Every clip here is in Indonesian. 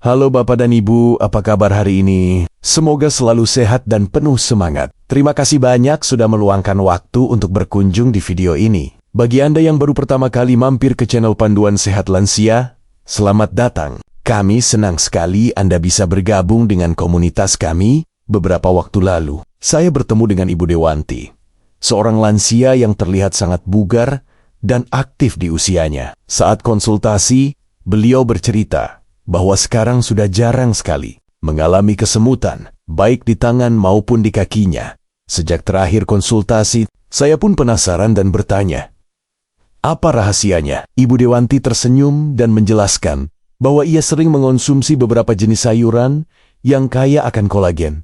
Halo Bapak dan Ibu, apa kabar hari ini? Semoga selalu sehat dan penuh semangat. Terima kasih banyak sudah meluangkan waktu untuk berkunjung di video ini. Bagi Anda yang baru pertama kali mampir ke channel Panduan Sehat Lansia, selamat datang. Kami senang sekali Anda bisa bergabung dengan komunitas kami beberapa waktu lalu. Saya bertemu dengan Ibu Dewanti, seorang lansia yang terlihat sangat bugar dan aktif di usianya. Saat konsultasi, beliau bercerita bahwa sekarang sudah jarang sekali mengalami kesemutan, baik di tangan maupun di kakinya. Sejak terakhir konsultasi, saya pun penasaran dan bertanya, apa rahasianya? Ibu Dewanti tersenyum dan menjelaskan bahwa ia sering mengonsumsi beberapa jenis sayuran yang kaya akan kolagen.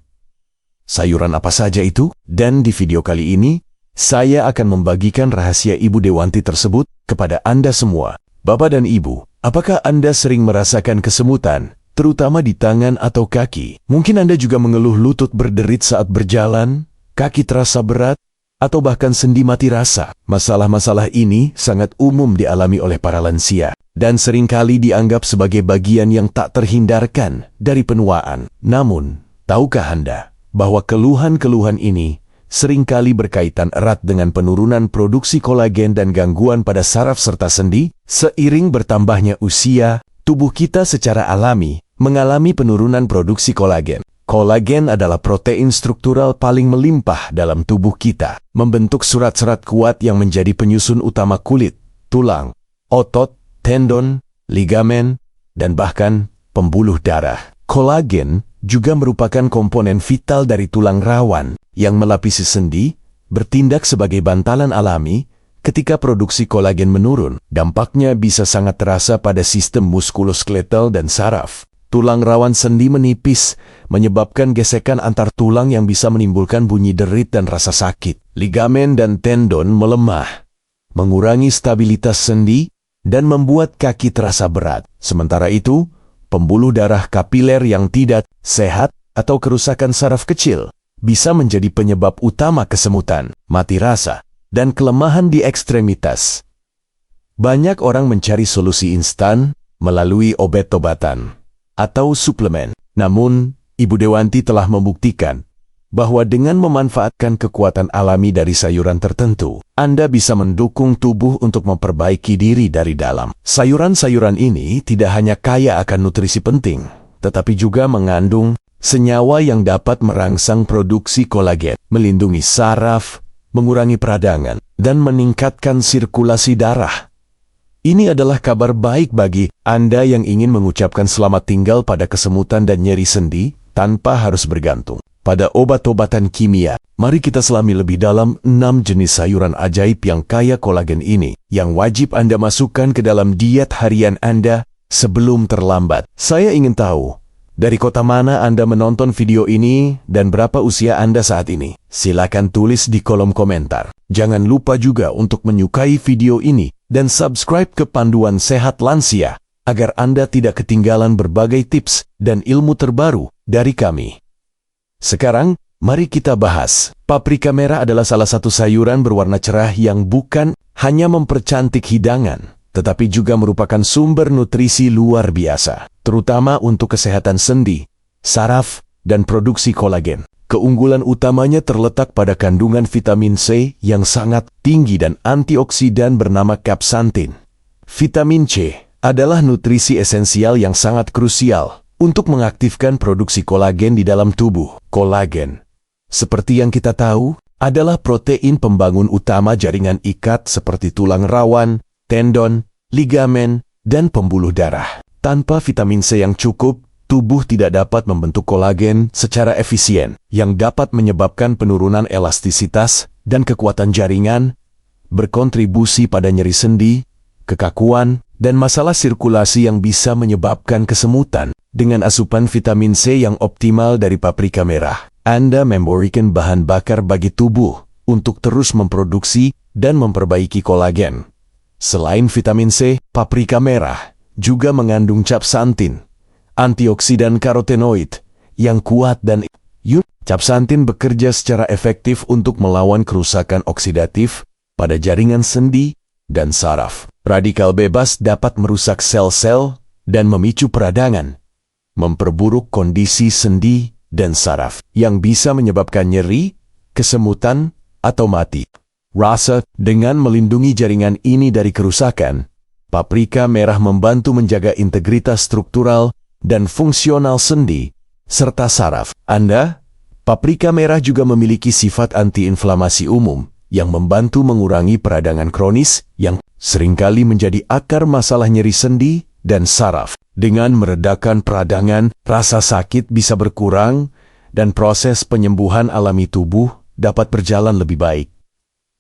Sayuran apa saja itu? Dan di video kali ini, saya akan membagikan rahasia Ibu Dewanti tersebut kepada Anda semua. Bapak dan Ibu, apakah Anda sering merasakan kesemutan, terutama di tangan atau kaki? Mungkin Anda juga mengeluh lutut berderit saat berjalan, kaki terasa berat, atau bahkan sendi mati rasa. Masalah-masalah ini sangat umum dialami oleh para lansia, dan seringkali dianggap sebagai bagian yang tak terhindarkan dari penuaan. Namun, tahukah Anda bahwa keluhan-keluhan ini seringkali berkaitan erat dengan penurunan produksi kolagen dan gangguan pada saraf serta sendi? Seiring bertambahnya usia, tubuh kita secara alami mengalami penurunan produksi kolagen. Kolagen adalah protein struktural paling melimpah dalam tubuh kita, membentuk serat-serat kuat yang menjadi penyusun utama kulit, tulang, otot, tendon, ligamen, dan bahkan pembuluh darah. Kolagen juga merupakan komponen vital dari tulang rawan yang melapisi sendi, bertindak sebagai bantalan alami. Ketika produksi kolagen menurun, dampaknya bisa sangat terasa pada sistem muskuloskeletal dan saraf. Tulang rawan sendi menipis, menyebabkan gesekan antar tulang yang bisa menimbulkan bunyi derit dan rasa sakit. Ligamen dan tendon melemah, mengurangi stabilitas sendi, dan membuat kaki terasa berat. Sementara itu, pembuluh darah kapiler yang tidak sehat atau kerusakan saraf kecil bisa menjadi penyebab utama kesemutan, mati rasa, dan kelemahan di ekstremitas. Banyak orang mencari solusi instan melalui obat-obatan atau suplemen. Namun, Ibu Dewanti telah membuktikan bahwa dengan memanfaatkan kekuatan alami dari sayuran tertentu, Anda bisa mendukung tubuh untuk memperbaiki diri dari dalam. Sayuran-sayuran ini tidak hanya kaya akan nutrisi penting, tetapi juga mengandung senyawa yang dapat merangsang produksi kolagen, melindungi saraf, mengurangi peradangan, dan meningkatkan sirkulasi darah. Ini adalah kabar baik bagi Anda yang ingin mengucapkan selamat tinggal pada kesemutan dan nyeri sendi tanpa harus bergantung pada obat-obatan kimia. Mari kita selami lebih dalam 6 jenis sayuran ajaib yang kaya kolagen ini, yang wajib Anda masukkan ke dalam diet harian Anda sebelum terlambat. Saya ingin tahu, dari kota mana Anda menonton video ini dan berapa usia Anda saat ini? Silakan tulis di kolom komentar. Jangan lupa juga untuk menyukai video ini dan subscribe ke Panduan Sehat Lansia agar Anda tidak ketinggalan berbagai tips dan ilmu terbaru dari kami. Sekarang, mari kita bahas. Paprika merah adalah salah satu sayuran berwarna cerah yang bukan hanya mempercantik hidangan, tetapi juga merupakan sumber nutrisi luar biasa, terutama untuk kesehatan sendi, saraf, dan produksi kolagen. Keunggulan utamanya terletak pada kandungan vitamin C yang sangat tinggi dan antioksidan bernama capsaicin. Vitamin C adalah nutrisi esensial yang sangat krusial untuk mengaktifkan produksi kolagen di dalam tubuh. Kolagen, seperti yang kita tahu, adalah protein pembangun utama jaringan ikat seperti tulang rawan, tendon, ligamen, dan pembuluh darah. Tanpa vitamin C yang cukup, tubuh tidak dapat membentuk kolagen secara efisien, yang dapat menyebabkan penurunan elastisitas dan kekuatan jaringan, berkontribusi pada nyeri sendi, kekakuan, dan masalah sirkulasi yang bisa menyebabkan kesemutan. Dengan asupan vitamin C yang optimal dari paprika merah, Anda memberikan bahan bakar bagi tubuh untuk terus memproduksi dan memperbaiki kolagen. Selain vitamin C, paprika merah juga mengandung capsaicin, antioksidan karotenoid yang kuat dan capsaicin bekerja secara efektif untuk melawan kerusakan oksidatif pada jaringan sendi dan saraf. Radikal bebas dapat merusak sel-sel dan memicu peradangan. memperburuk kondisi sendi dan saraf yang bisa menyebabkan nyeri, kesemutan, atau mati. Rasa dengan melindungi jaringan ini dari kerusakan, paprika merah membantu menjaga integritas struktural dan fungsional sendi serta saraf. Paprika merah juga memiliki sifat antiinflamasi umum yang membantu mengurangi peradangan kronis yang seringkali menjadi akar masalah nyeri sendi dan saraf. Dengan meredakan peradangan, rasa sakit bisa berkurang dan proses penyembuhan alami tubuh dapat berjalan lebih baik.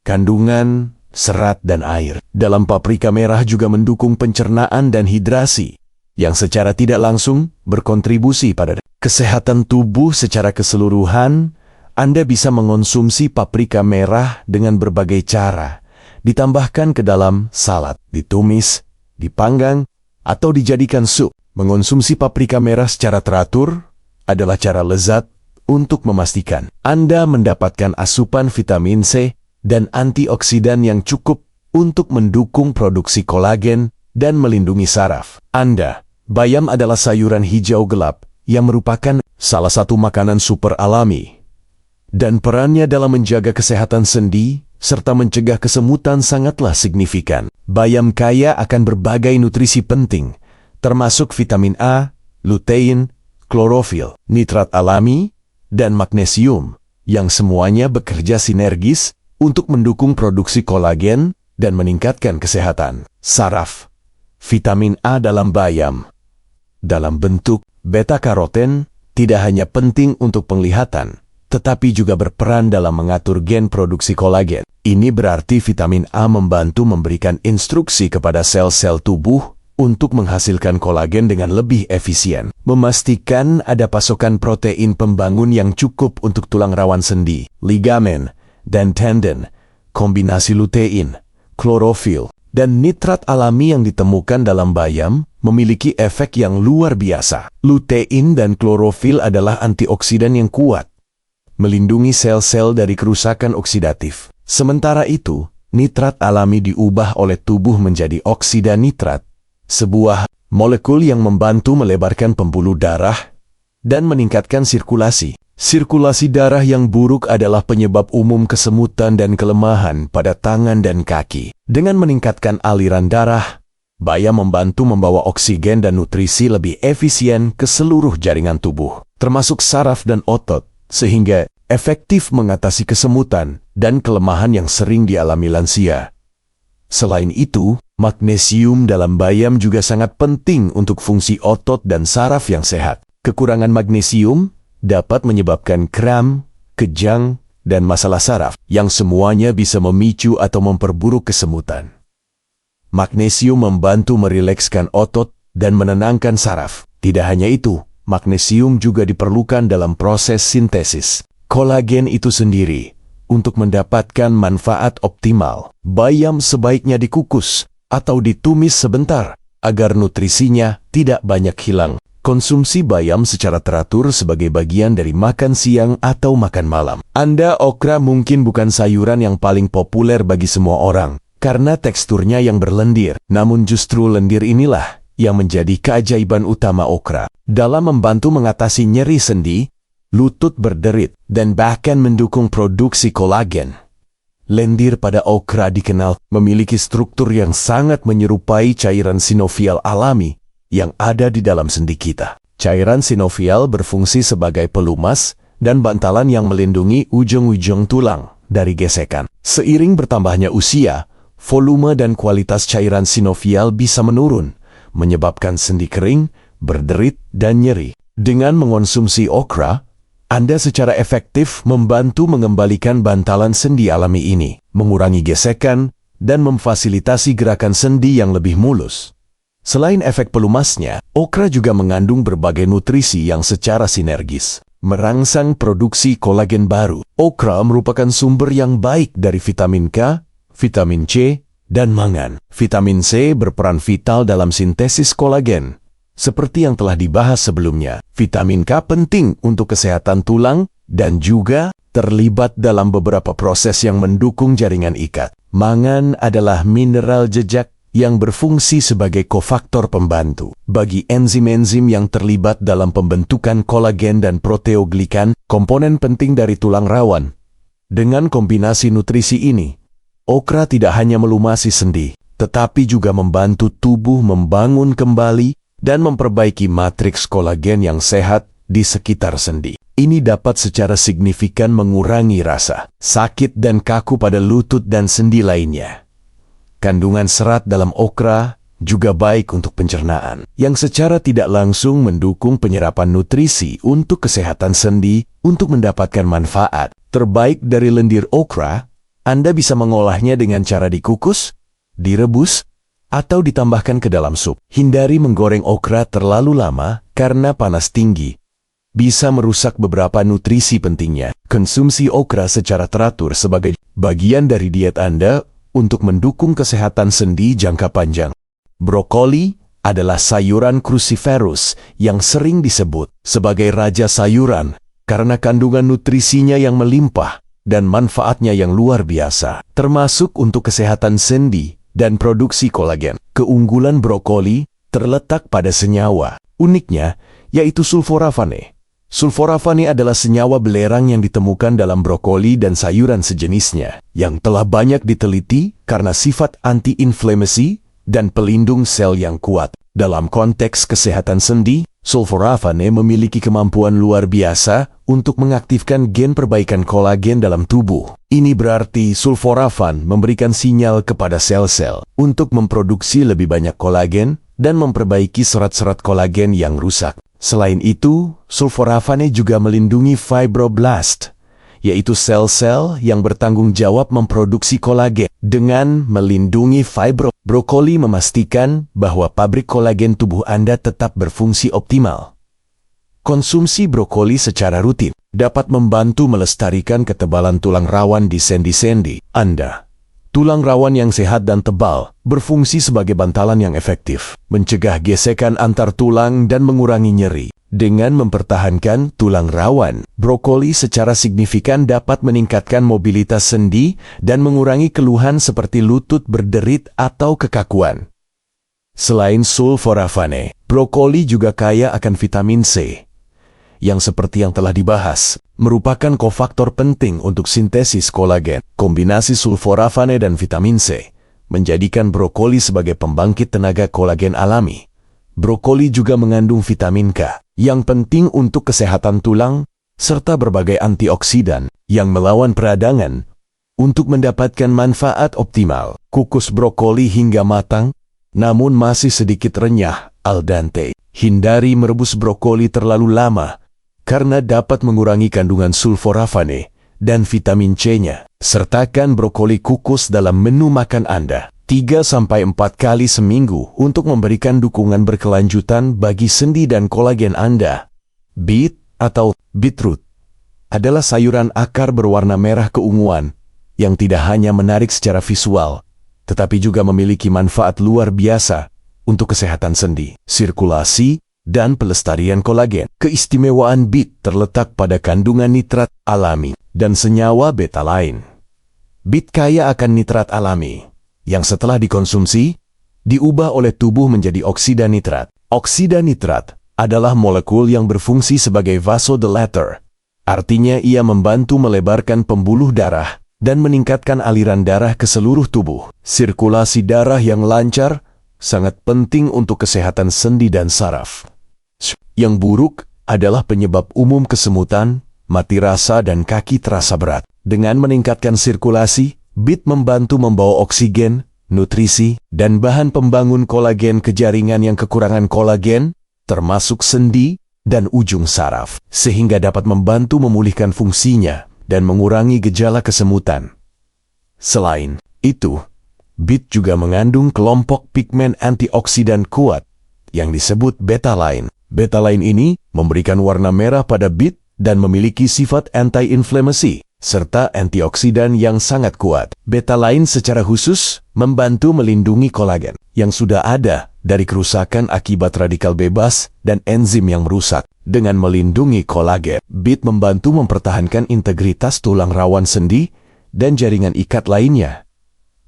Kandungan serat dan air dalam paprika merah juga mendukung pencernaan dan hidrasi, yang secara tidak langsung berkontribusi pada kesehatan tubuh secara keseluruhan. Anda bisa mengonsumsi paprika merah dengan berbagai cara, ditambahkan ke dalam salad, ditumis, dipanggang, atau dijadikan sup. Mengonsumsi paprika merah secara teratur adalah cara lezat untuk memastikan Anda mendapatkan asupan vitamin C dan antioksidan yang cukup untuk mendukung produksi kolagen dan melindungi saraf Anda. Bayam adalah sayuran hijau gelap yang merupakan salah satu makanan super alami, dan perannya dalam menjaga kesehatan sendi serta mencegah kesemutan sangatlah signifikan. Bayam kaya akan berbagai nutrisi penting, termasuk vitamin A, lutein, klorofil, nitrat alami, dan magnesium, yang semuanya bekerja sinergis untuk mendukung produksi kolagen dan meningkatkan kesehatan saraf. Vitamin A dalam bayam, dalam bentuk beta-karoten, tidak hanya penting untuk penglihatan, tetapi juga berperan dalam mengatur gen produksi kolagen. Ini berarti vitamin A membantu memberikan instruksi kepada sel-sel tubuh untuk menghasilkan kolagen dengan lebih efisien, memastikan ada pasokan protein pembangun yang cukup untuk tulang rawan sendi, ligamen, dan tendon. Kombinasi lutein, klorofil, dan nitrat alami yang ditemukan dalam bayam memiliki efek yang luar biasa. Lutein dan klorofil adalah antioksidan yang kuat, melindungi sel-sel dari kerusakan oksidatif. Sementara itu, nitrat alami diubah oleh tubuh menjadi oksida nitrat, sebuah molekul yang membantu melebarkan pembuluh darah dan meningkatkan sirkulasi. Sirkulasi darah yang buruk adalah penyebab umum kesemutan dan kelemahan pada tangan dan kaki. Dengan meningkatkan aliran darah, bayam membantu membawa oksigen dan nutrisi lebih efisien ke seluruh jaringan tubuh, termasuk saraf dan otot, sehingga efektif mengatasi kesemutan dan kelemahan yang sering dialami lansia. Selain itu, magnesium dalam bayam juga sangat penting untuk fungsi otot dan saraf yang sehat. Kekurangan magnesium dapat menyebabkan kram, kejang, dan masalah saraf, yang semuanya bisa memicu atau memperburuk kesemutan. Magnesium membantu merilekskan otot dan menenangkan saraf. Tidak hanya itu, magnesium juga diperlukan dalam proses sintesis kolagen itu sendiri. Untuk mendapatkan manfaat optimal, bayam sebaiknya dikukus atau ditumis sebentar agar nutrisinya tidak banyak hilang. Konsumsi bayam secara teratur sebagai bagian dari makan siang atau makan malam. Okra mungkin bukan sayuran yang paling populer bagi semua orang karena teksturnya yang berlendir. Namun justru lendir inilah yang menjadi keajaiban utama okra dalam membantu mengatasi nyeri sendi, lutut berderit, dan bahkan mendukung produksi kolagen. Lendir pada okra dikenal memiliki struktur yang sangat menyerupai cairan sinovial alami yang ada di dalam sendi kita. Cairan sinovial berfungsi sebagai pelumas dan bantalan yang melindungi ujung-ujung tulang dari gesekan. Seiring bertambahnya usia, volume dan kualitas cairan sinovial bisa menurun, menyebabkan sendi kering, berderit, dan nyeri. Dengan mengonsumsi okra, Anda secara efektif membantu mengembalikan bantalan sendi alami ini, mengurangi gesekan, dan memfasilitasi gerakan sendi yang lebih mulus. Selain efek pelumasnya, okra juga mengandung berbagai nutrisi yang secara sinergis merangsang produksi kolagen baru. Okra merupakan sumber yang baik dari vitamin K, vitamin C, dan mangan. Vitamin C berperan vital dalam sintesis kolagen. Seperti yang telah dibahas sebelumnya, vitamin K penting untuk kesehatan tulang dan juga terlibat dalam beberapa proses yang mendukung jaringan ikat. Mangan adalah mineral jejak yang berfungsi sebagai kofaktor pembantu bagi enzim-enzim yang terlibat dalam pembentukan kolagen dan proteoglikan, komponen penting dari tulang rawan. Dengan kombinasi nutrisi ini, okra tidak hanya melumasi sendi, tetapi juga membantu tubuh membangun kembali dan memperbaiki matriks kolagen yang sehat di sekitar sendi. Ini dapat secara signifikan mengurangi rasa sakit dan kaku pada lutut dan sendi lainnya. Kandungan serat dalam okra juga baik untuk pencernaan, yang secara tidak langsung mendukung penyerapan nutrisi untuk kesehatan sendi. Untuk mendapatkan manfaat terbaik dari lendir okra, Anda bisa mengolahnya dengan cara dikukus, direbus, atau ditambahkan ke dalam sup. Hindari menggoreng okra terlalu lama karena panas tinggi bisa merusak beberapa nutrisi pentingnya. Konsumsi okra secara teratur sebagai bagian dari diet Anda untuk mendukung kesehatan sendi jangka panjang. Brokoli adalah sayuran cruciferous yang sering disebut sebagai raja sayuran karena kandungan nutrisinya yang melimpah dan manfaatnya yang luar biasa, termasuk untuk kesehatan sendi dan produksi kolagen. Keunggulan brokoli terletak pada senyawa uniknya, yaitu sulforafane. Sulforafane adalah senyawa belerang yang ditemukan dalam brokoli dan sayuran sejenisnya, yang telah banyak diteliti karena sifat anti-inflamasi dan pelindung sel yang kuat. Dalam konteks kesehatan sendi, sulforafane memiliki kemampuan luar biasa untuk mengaktifkan gen perbaikan kolagen dalam tubuh. Ini berarti sulforafan memberikan sinyal kepada sel-sel untuk memproduksi lebih banyak kolagen dan memperbaiki serat-serat kolagen yang rusak. Selain itu, sulforafane juga melindungi fibroblast, yaitu sel-sel yang bertanggung jawab memproduksi kolagen. Dengan melindungi brokoli memastikan bahwa pabrik kolagen tubuh Anda tetap berfungsi optimal. Konsumsi brokoli secara rutin dapat membantu melestarikan ketebalan tulang rawan di sendi-sendi Anda. Tulang rawan yang sehat dan tebal berfungsi sebagai bantalan yang efektif, mencegah gesekan antar tulang dan mengurangi nyeri. Dengan mempertahankan tulang rawan, brokoli secara signifikan dapat meningkatkan mobilitas sendi dan mengurangi keluhan seperti lutut berderit atau kekakuan. Selain sulforafane, brokoli juga kaya akan vitamin C, yang seperti yang telah dibahas, merupakan kofaktor penting untuk sintesis kolagen. Kombinasi sulforafane dan vitamin C menjadikan brokoli sebagai pembangkit tenaga kolagen alami. Brokoli juga mengandung vitamin K, yang penting untuk kesehatan tulang, serta berbagai antioksidan yang melawan peradangan. Untuk mendapatkan manfaat optimal, kukus brokoli hingga matang, namun masih sedikit renyah al dente. Hindari merebus brokoli terlalu lama, karena dapat mengurangi kandungan sulforafane dan vitamin C-nya. Sertakan brokoli kukus dalam menu makan Anda 3-4 kali seminggu untuk memberikan dukungan berkelanjutan bagi sendi dan kolagen Anda. Beet atau beetroot adalah sayuran akar berwarna merah keunguan yang tidak hanya menarik secara visual, tetapi juga memiliki manfaat luar biasa untuk kesehatan sendi, sirkulasi, dan pelestarian kolagen. Keistimewaan beet terletak pada kandungan nitrat alami dan senyawa betalain. Beet kaya akan nitrat alami, yang setelah dikonsumsi, diubah oleh tubuh menjadi oksida nitrat. Oksida nitrat adalah molekul yang berfungsi sebagai vasodilator. Artinya ia membantu melebarkan pembuluh darah dan meningkatkan aliran darah ke seluruh tubuh. Sirkulasi darah yang lancar sangat penting untuk kesehatan sendi dan saraf. Yang buruk adalah penyebab umum kesemutan, mati rasa, dan kaki terasa berat. Dengan meningkatkan sirkulasi, beet membantu membawa oksigen, nutrisi, dan bahan pembangun kolagen ke jaringan yang kekurangan kolagen, termasuk sendi dan ujung saraf, sehingga dapat membantu memulihkan fungsinya dan mengurangi gejala kesemutan. Selain itu, beet juga mengandung kelompok pigmen antioksidan kuat yang disebut betalain. Betalain ini memberikan warna merah pada beet dan memiliki sifat anti-inflamasi serta antioksidan yang sangat kuat. Betalain secara khusus membantu melindungi kolagen yang sudah ada dari kerusakan akibat radikal bebas dan enzim yang merusak. Dengan melindungi kolagen, beet membantu mempertahankan integritas tulang rawan sendi dan jaringan ikat lainnya.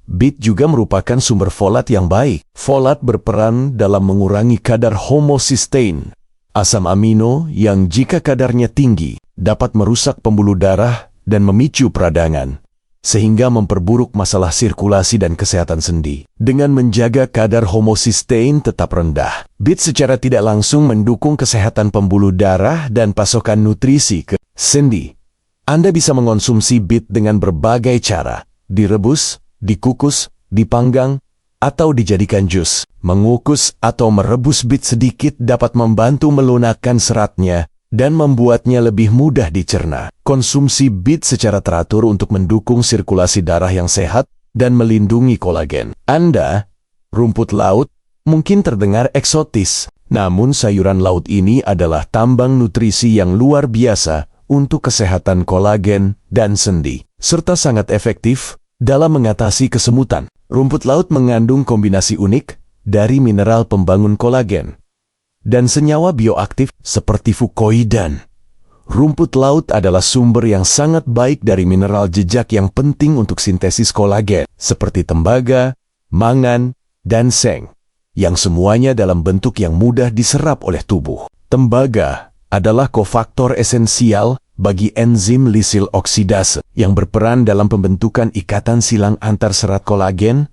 Beet juga merupakan sumber folat yang baik. Folat berperan dalam mengurangi kadar homocysteine, asam amino yang jika kadarnya tinggi dapat merusak pembuluh darah dan memicu peradangan, sehingga memperburuk masalah sirkulasi dan kesehatan sendi. Dengan menjaga kadar homocysteine tetap rendah, beet secara tidak langsung mendukung kesehatan pembuluh darah dan pasokan nutrisi ke sendi. Anda bisa mengonsumsi beet dengan berbagai cara, direbus, dikukus, dipanggang, atau dijadikan jus. Mengukus atau merebus beet sedikit dapat membantu melunakkan seratnya dan membuatnya lebih mudah dicerna. Konsumsi beet secara teratur untuk mendukung sirkulasi darah yang sehat dan melindungi kolagen. Rumput laut mungkin terdengar eksotis, namun sayuran laut ini adalah tambang nutrisi yang luar biasa untuk kesehatan kolagen dan sendi, serta sangat efektif dalam mengatasi kesemutan. Rumput laut mengandung kombinasi unik dari mineral pembangun kolagen dan senyawa bioaktif seperti fukoidan. Rumput laut adalah sumber yang sangat baik dari mineral jejak yang penting untuk sintesis kolagen, seperti tembaga, mangan, dan seng, yang semuanya dalam bentuk yang mudah diserap oleh tubuh. Tembaga adalah kofaktor esensial bagi enzim lisil oksidase yang berperan dalam pembentukan ikatan silang antar serat kolagen,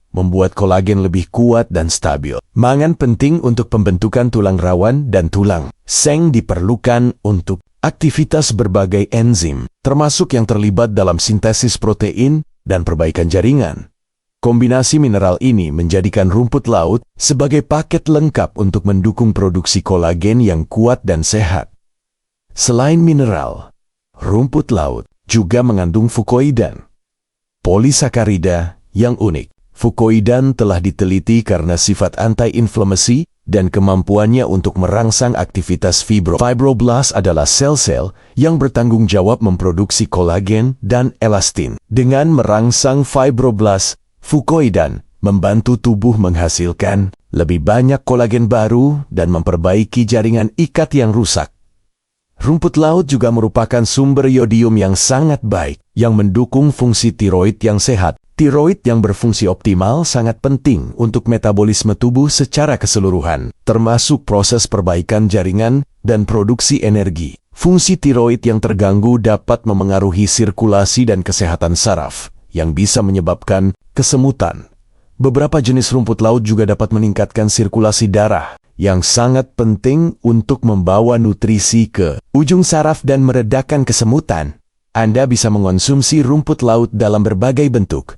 membuat kolagen lebih kuat dan stabil. Mangan penting untuk pembentukan tulang rawan dan tulang. Seng diperlukan untuk aktivitas berbagai enzim, termasuk yang terlibat dalam sintesis protein dan perbaikan jaringan. Kombinasi mineral ini menjadikan rumput laut sebagai paket lengkap untuk mendukung produksi kolagen yang kuat dan sehat. Selain mineral, rumput laut juga mengandung fukoidan, polisakarida yang unik. Fukoidan telah diteliti karena sifat anti-inflamasi dan kemampuannya untuk merangsang aktivitas fibroblast adalah sel-sel yang bertanggung jawab memproduksi kolagen dan elastin. Dengan merangsang fibroblast, fukoidan membantu tubuh menghasilkan lebih banyak kolagen baru dan memperbaiki jaringan ikat yang rusak. Rumput laut juga merupakan sumber yodium yang sangat baik yang mendukung fungsi tiroid yang sehat. Tiroid yang berfungsi optimal sangat penting untuk metabolisme tubuh secara keseluruhan, termasuk proses perbaikan jaringan dan produksi energi. Fungsi tiroid yang terganggu dapat memengaruhi sirkulasi dan kesehatan saraf, yang bisa menyebabkan kesemutan. Beberapa jenis rumput laut juga dapat meningkatkan sirkulasi darah, yang sangat penting untuk membawa nutrisi ke ujung saraf dan meredakan kesemutan. Anda bisa mengonsumsi rumput laut dalam berbagai bentuk.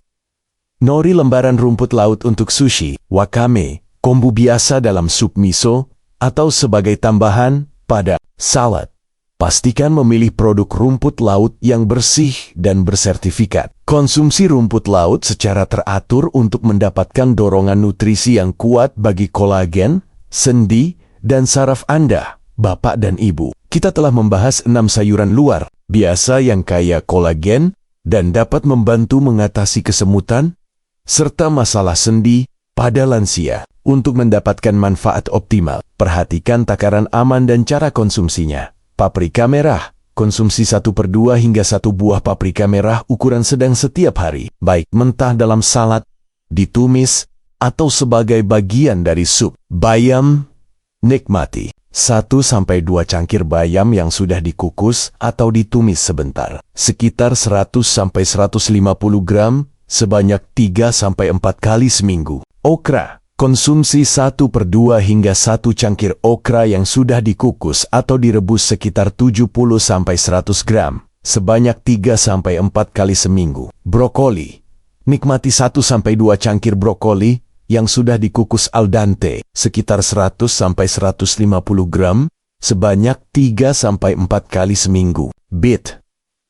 Nori lembaran rumput laut untuk sushi, wakame, kombu biasa dalam sup miso, atau sebagai tambahan pada salad. Pastikan memilih produk rumput laut yang bersih dan bersertifikat. Konsumsi rumput laut secara teratur untuk mendapatkan dorongan nutrisi yang kuat bagi kolagen, sendi, dan saraf Anda, Bapak dan Ibu. Kita telah membahas 6 sayuran luar biasa yang kaya kolagen dan dapat membantu mengatasi kesemutan serta masalah sendi pada lansia. Untuk mendapatkan manfaat optimal, perhatikan takaran aman dan cara konsumsinya. Paprika merah, konsumsi 1/2 hingga 1 buah paprika merah ukuran sedang setiap hari, baik mentah dalam salad, ditumis, atau sebagai bagian dari sup. Bayam, nikmati 1-2 cangkir bayam yang sudah dikukus atau ditumis sebentar, sekitar 100-150 gram, sebanyak 3-4 kali seminggu. Okra, konsumsi 1/2 hingga 1 cangkir okra yang sudah dikukus atau direbus sekitar 70-100 gram, sebanyak 3-4 kali seminggu. Brokoli, nikmati 1-2 cangkir brokoli yang sudah dikukus al dente, sekitar 100-150 gram, sebanyak 3-4 kali seminggu. Beet,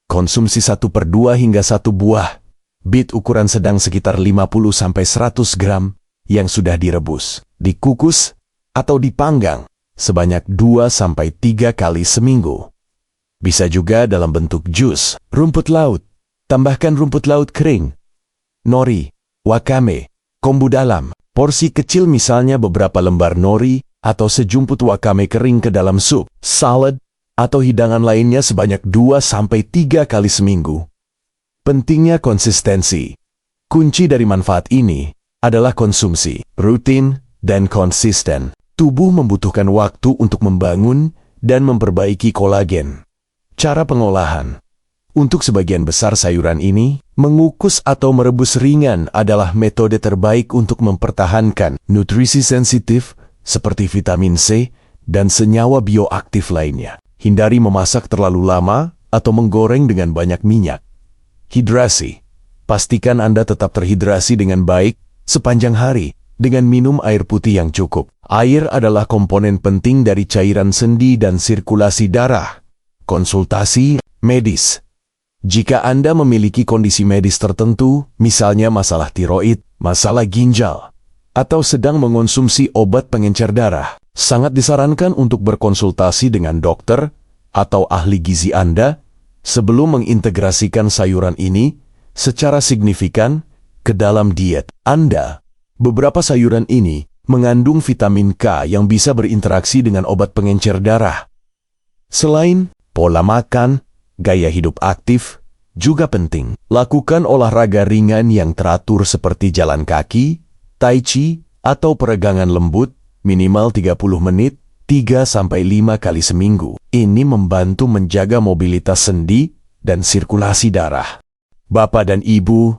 konsumsi 1/2 hingga 1 buah. Beet ukuran sedang sekitar 50-100 gram yang sudah direbus, dikukus, atau dipanggang sebanyak 2-3 kali seminggu. Bisa juga dalam bentuk jus. Rumput laut, tambahkan rumput laut kering, nori, wakame, kombu dalam. Porsi kecil misalnya beberapa lembar nori atau sejumput wakame kering ke dalam sup, salad, atau hidangan lainnya sebanyak 2-3 kali seminggu. Pentingnya konsistensi. Kunci dari manfaat ini adalah konsumsi, rutin, dan konsisten. Tubuh membutuhkan waktu untuk membangun dan memperbaiki kolagen. Cara pengolahan. Untuk sebagian besar sayuran ini, mengukus atau merebus ringan adalah metode terbaik untuk mempertahankan nutrisi sensitif seperti vitamin C dan senyawa bioaktif lainnya. Hindari memasak terlalu lama atau menggoreng dengan banyak minyak. Hidrasi. Pastikan Anda tetap terhidrasi dengan baik sepanjang hari dengan minum air putih yang cukup. Air adalah komponen penting dari cairan sendi dan sirkulasi darah. Konsultasi medis. Jika Anda memiliki kondisi medis tertentu, misalnya masalah tiroid, masalah ginjal, atau sedang mengonsumsi obat pengencer darah, sangat disarankan untuk berkonsultasi dengan dokter atau ahli gizi Anda sebelum mengintegrasikan sayuran ini secara signifikan ke dalam diet Anda. Beberapa sayuran ini mengandung vitamin K yang bisa berinteraksi dengan obat pengencer darah. Selain pola makan, gaya hidup aktif juga penting. Lakukan olahraga ringan yang teratur seperti jalan kaki, tai chi, atau peregangan lembut minimal 30 menit 3-5 kali seminggu. Ini membantu menjaga mobilitas sendi dan sirkulasi darah. Bapak dan Ibu,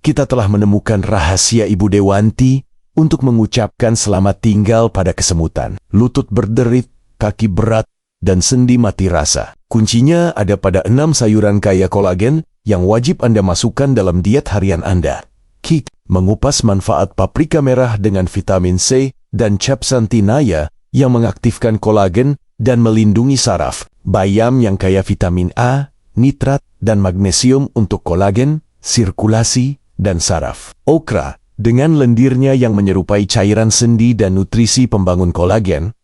kita telah menemukan rahasia Ibu Dewanti untuk mengucapkan selamat tinggal pada kesemutan, lutut berderit, kaki berat, dan sendi mati rasa. Kuncinya ada pada 6 sayuran kaya kolagen yang wajib Anda masukkan dalam diet harian Anda. Kick, mengupas manfaat paprika merah dengan vitamin C dan capsaicinoia yang mengaktifkan kolagen dan melindungi saraf. Bayam yang kaya vitamin A, nitrat, dan magnesium untuk kolagen, sirkulasi, dan saraf. Okra, dengan lendirnya yang menyerupai cairan sendi dan nutrisi pembangun kolagen.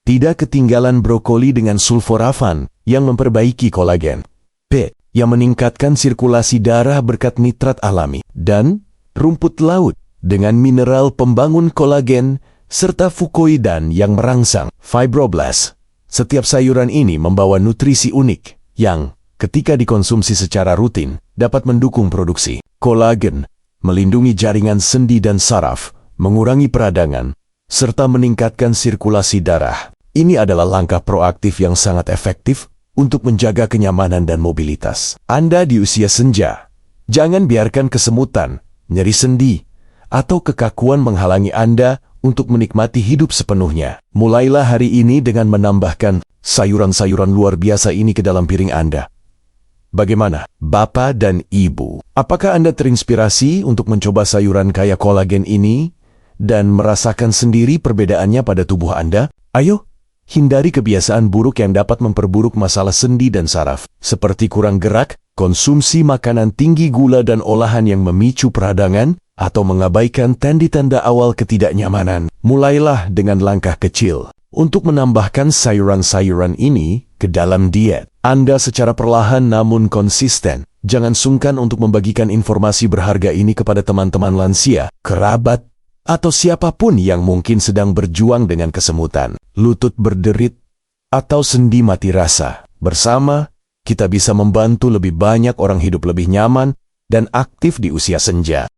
Tidak ketinggalan brokoli dengan sulforafan yang memperbaiki kolagen. P, yang meningkatkan sirkulasi darah berkat nitrat alami. Dan rumput laut dengan mineral pembangun kolagen serta fukoidan yang merangsang fibroblast. Setiap sayuran ini membawa nutrisi unik yang, ketika dikonsumsi secara rutin, dapat mendukung produksi kolagen, melindungi jaringan sendi dan saraf, mengurangi peradangan, serta meningkatkan sirkulasi darah. Ini adalah langkah proaktif yang sangat efektif untuk menjaga kenyamanan dan mobilitas Anda di usia senja. Jangan biarkan kesemutan, nyeri sendi, atau kekakuan menghalangi Anda untuk menikmati hidup sepenuhnya. Mulailah hari ini dengan menambahkan sayuran-sayuran luar biasa ini ke dalam piring Anda. Bagaimana, Bapak dan Ibu? Apakah Anda terinspirasi untuk mencoba sayuran kaya kolagen ini dan merasakan sendiri perbedaannya pada tubuh Anda? Ayo, hindari kebiasaan buruk yang dapat memperburuk masalah sendi dan saraf, seperti kurang gerak, konsumsi makanan tinggi gula dan olahan yang memicu peradangan, atau mengabaikan tanda-tanda awal ketidaknyamanan. Mulailah dengan langkah kecil untuk menambahkan sayuran-sayuran ini ke dalam diet Anda secara perlahan namun konsisten. Jangan sungkan untuk membagikan informasi berharga ini kepada teman-teman lansia, kerabat, atau siapapun yang mungkin sedang berjuang dengan kesemutan, lutut berderit, atau sendi mati rasa. Bersama, kita bisa membantu lebih banyak orang hidup lebih nyaman dan aktif di usia senja.